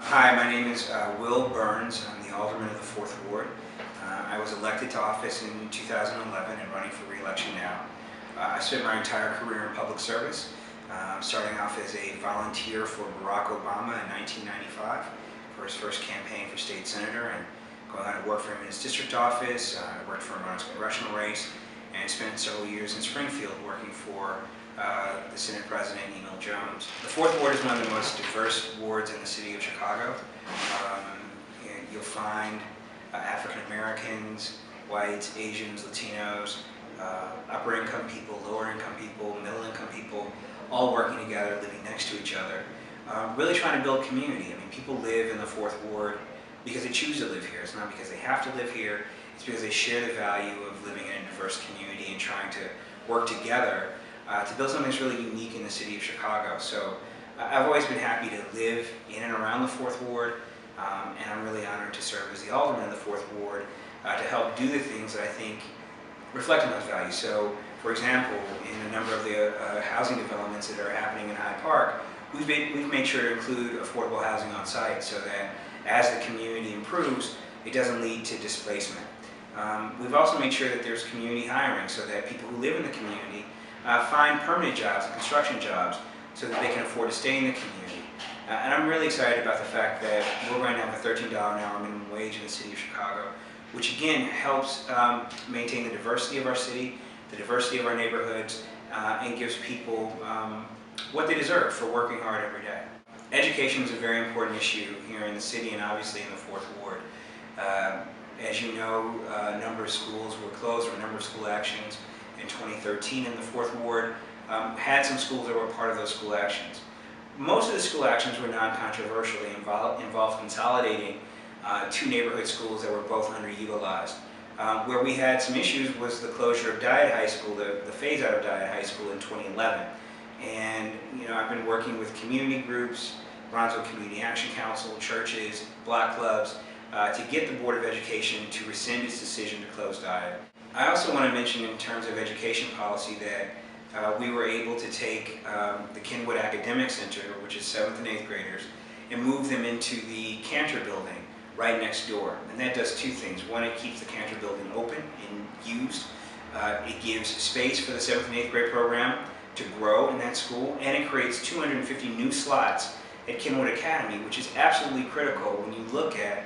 Hi, my name is Will Burns. I'm the Alderman of the 4th Ward. I was elected to office in 2011 and running for re-election now. I spent my entire career in public service, starting off as a volunteer for Barack Obama in 1995 for his first campaign for state senator, and going on to work for him in his district office. I worked for him on his congressional race and spent several years in Springfield working for the Senate President, Emil Jones. The 4th Ward is one of the most diverse wards in the city of Chicago. You'll find African Americans, whites, Asians, Latinos, upper income people, lower income people, middle income people, all working together, living next to each other, really trying to build community. I mean, people live in the 4th Ward because they choose to live here. It's not because they have to live here. It's because they share the value of living in a diverse community and trying to work together to build something that's really unique in the city of Chicago. So I've always been happy to live in and around the 4th Ward, and I'm really honored to serve as the Alderman of the 4th Ward to help do the things that I think reflect on those values. So, for example, in a number of the housing developments that are happening in Hyde Park, we've made sure to include affordable housing on site so that as the community improves, it doesn't lead to displacement. We've also made sure that there's community hiring so that people who live in the community find permanent jobs and construction jobs so that they can afford to stay in the community. And I'm really excited about the fact that we're going to have a $13 an hour minimum wage in the city of Chicago, which again helps maintain the diversity of our city, the diversity of our neighborhoods, and gives people what they deserve for working hard every day. Education is a very important issue here in the city and obviously in the 4th Ward. As you know, a number of schools were closed, or a number of school actions in 2013 in the 4th Ward had some schools that were part of those school actions. Most of the school actions were non-controversial. They involved consolidating two neighborhood schools that were both underutilized. Where we had some issues was the closure of Dyett High School, the phase out of Dyett High School in 2011. And I've been working with community groups, Bronzeville Community Action Council, churches, block clubs, to get the Board of Education to rescind its decision to close Dyett. I also want to mention in terms of education policy that we were able to take the Kenwood Academic Center, which is 7th and 8th graders, and move them into the Cantor building right next door. And that does two things. One, it keeps the Cantor building open and used. It gives space for the 7th and 8th grade program to grow in that school, and it creates 250 new slots at Kenwood Academy, which is absolutely critical when you look at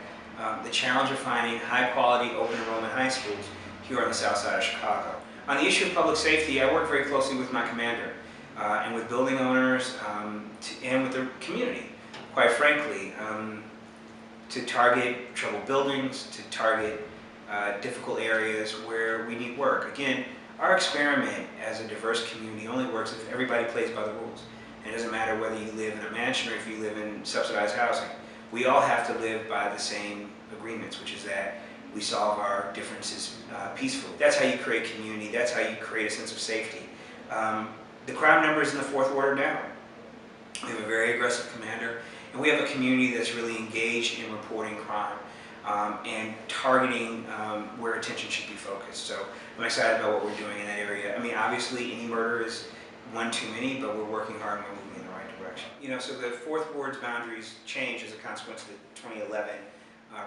the challenge of finding high-quality open enrollment high schools here on the south side of Chicago. On the issue of public safety, I work very closely with my commander and with building owners and with the community, quite frankly, to target troubled buildings, to target difficult areas where we need work. Again, our experiment as a diverse community only works if everybody plays by the rules. And it doesn't matter whether you live in a mansion or if you live in subsidized housing. We all have to live by the same agreements, which is that we solve our differences peacefully. That's how you create community. That's how you create a sense of safety. The crime numbers in the 4th Ward are down. We have a very aggressive commander, and we have a community that's really engaged in reporting crime and targeting where attention should be focused. So I'm excited about what we're doing in that area. I mean, obviously, any murder is one too many, but we're working hard and we're moving in the right direction. So the 4th Ward's boundaries changed as a consequence of the 2011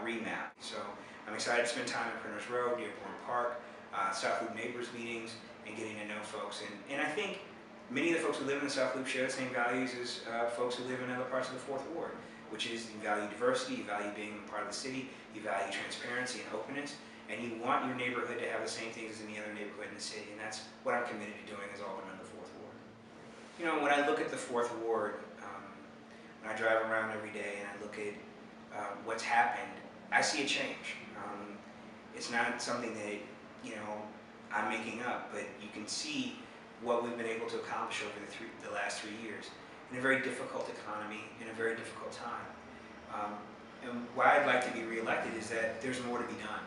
remap. So I'm excited to spend time at Printers Road, Dearborn Park, South Loop Neighbors meetings, and getting to know folks. And I think many of the folks who live in the South Loop share the same values as folks who live in other parts of the 4th Ward, which is you value diversity, you value being part of the city, you value transparency and openness, and you want your neighborhood to have the same things as any other neighborhood in the city, and that's what I'm committed to doing as Alderman of the 4th Ward. When I look at the 4th Ward, when I drive around every day and I look at what's happened, I see a change. It's not something that, I'm making up, but you can see what we've been able to accomplish over the last 3 years in a very difficult economy, in a very difficult time. And why I'd like to be reelected is that there's more to be done.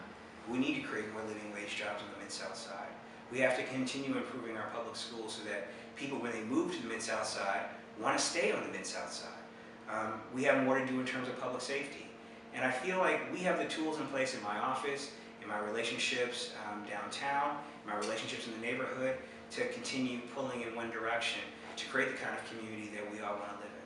We need to create more living wage jobs on the Mid-South Side. We have to continue improving our public schools so that people, when they move to the Mid-South Side, want to stay on the Mid-South Side. We have more to do in terms of public safety. And I feel like we have the tools in place in my office, in my relationships downtown, in my relationships in the neighborhood, to continue pulling in one direction to create the kind of community that we all want to live in.